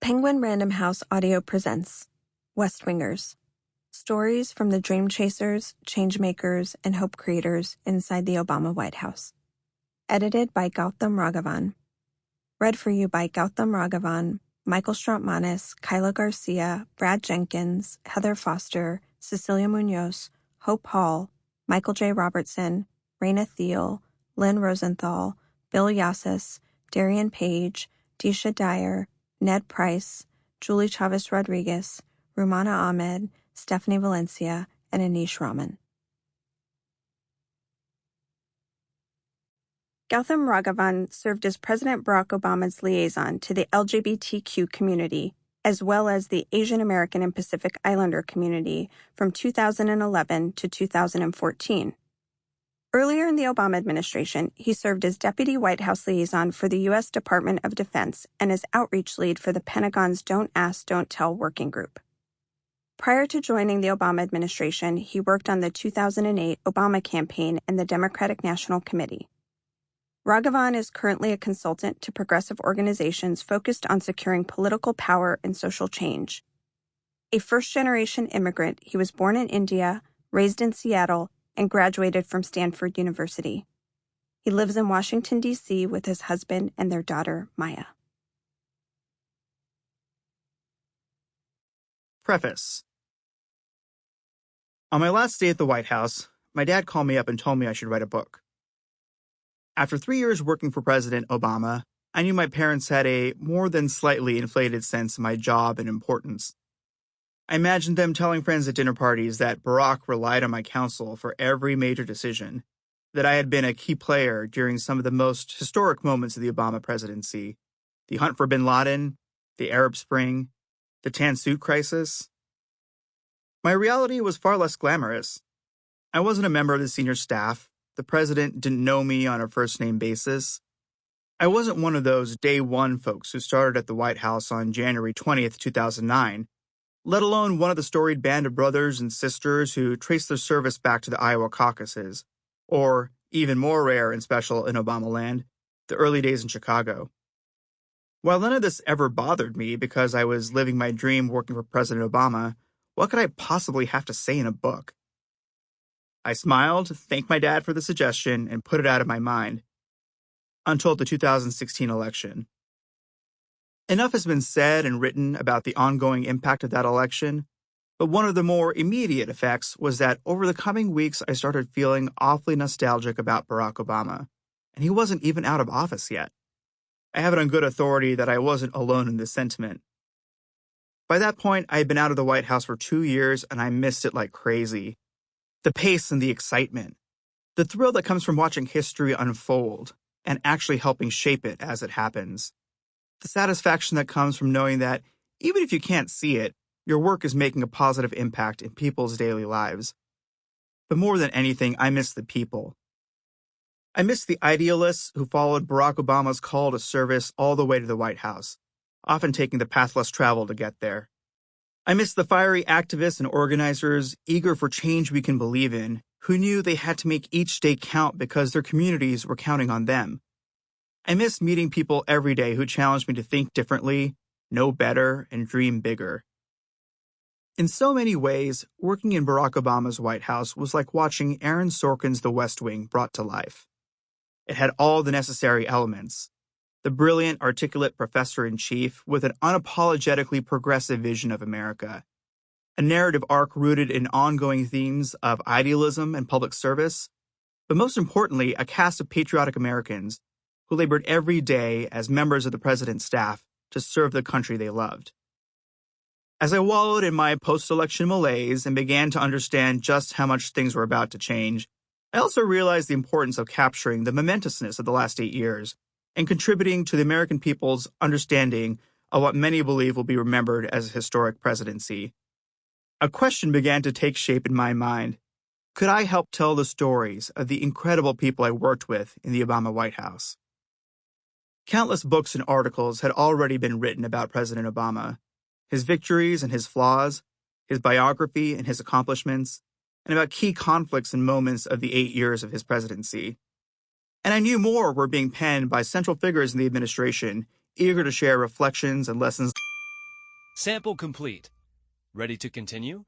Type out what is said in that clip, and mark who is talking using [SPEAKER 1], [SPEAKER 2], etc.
[SPEAKER 1] Penguin Random House Audio presents West Wingers, stories from the dream chasers, change makers, and hope creators inside the Obama White House. Edited by Gautam Raghavan. Read for you by Gautam Raghavan, Michael Strautmanis, Kyla Garcia, Brad Jenkins, Heather Foster, Cecilia Muñoz, Hope Hall, Michael J. Robertson, Raina Thele, Lynn Rosenthal, Bill Yosses, Darienne Page, Deesha Dyer, Ned Price, Julie Chavez Rodriguez, Rumana Ahmed, Stephanie Valencia, and Anish Raman. Gautam Raghavan served as President Barack Obama's liaison to the LGBTQ community, as well as the Asian American and Pacific Islander community from 2011 to 2014. Earlier in the Obama administration, he served as Deputy White House Liaison for the U.S. Department of Defense and as outreach lead for the Pentagon's Don't Ask, Don't Tell working group. Prior to joining the Obama administration, he worked on the 2008 Obama campaign and the Democratic National Committee. Raghavan is currently a consultant to progressive organizations focused on securing political power and social change. A first-generation immigrant, he was born in India, raised in Seattle, and graduated from Stanford University. He lives in Washington, D.C. with his husband and their daughter, Maya.
[SPEAKER 2] Preface. On my last day at the White House, my dad called me up and told me I should write a book. After 3 years working for President Obama, I knew my parents had a more than slightly inflated sense of my job and importance. I imagined them telling friends at dinner parties that Barack relied on my counsel for every major decision, that I had been a key player during some of the most historic moments of the Obama presidency, the hunt for bin Laden, the Arab Spring, the tan suit crisis. My reality was far less glamorous. I wasn't a member of the senior staff. The president didn't know me on a first-name basis. I wasn't one of those day one folks who started at the White House on January 20th, 2009, let alone one of the storied band of brothers and sisters who traced their service back to the Iowa caucuses, or, even more rare and special in Obama land, the early days in Chicago. While none of this ever bothered me because I was living my dream working for President Obama, what could I possibly have to say in a book? I smiled, thanked my dad for the suggestion, and put it out of my mind. Until the 2016 election. Enough has been said and written about the ongoing impact of that election, but one of the more immediate effects was that over the coming weeks I started feeling awfully nostalgic about Barack Obama, and he wasn't even out of office yet. I have it on good authority that I wasn't alone in this sentiment. By that point, I had been out of the White House for 2 years, and I missed it like crazy. The pace and the excitement, the thrill that comes from watching history unfold and actually helping shape it as it happens. The satisfaction that comes from knowing that, even if you can't see it, your work is making a positive impact in people's daily lives. But more than anything, I miss the people. I miss the idealists who followed Barack Obama's call to service all the way to the White House, often taking the path less traveled to get there. I miss the fiery activists and organizers eager for change we can believe in, who knew they had to make each day count because their communities were counting on them. I miss meeting people every day who challenged me to think differently, know better, and dream bigger. In so many ways, working in Barack Obama's White House was like watching Aaron Sorkin's The West Wing brought to life. It had all the necessary elements. The brilliant, articulate professor-in-chief with an unapologetically progressive vision of America. A narrative arc rooted in ongoing themes of idealism and public service, but most importantly, a cast of patriotic Americans who labored every day as members of the president's staff to serve the country they loved. As I wallowed in my post-election malaise and began to understand just how much things were about to change, I also realized the importance of capturing the momentousness of the last 8 years and contributing to the American people's understanding of what many believe will be remembered as a historic presidency. A question began to take shape in my mind. Could I help tell the stories of the incredible people I worked with in the Obama White House? Countless books and articles had already been written about President Obama, his victories and his flaws, his biography and his accomplishments, and about key conflicts and moments of the 8 years of his presidency. And I knew more were being penned by central figures in the administration, eager to share reflections and lessons.
[SPEAKER 3] Sample complete. Ready to continue?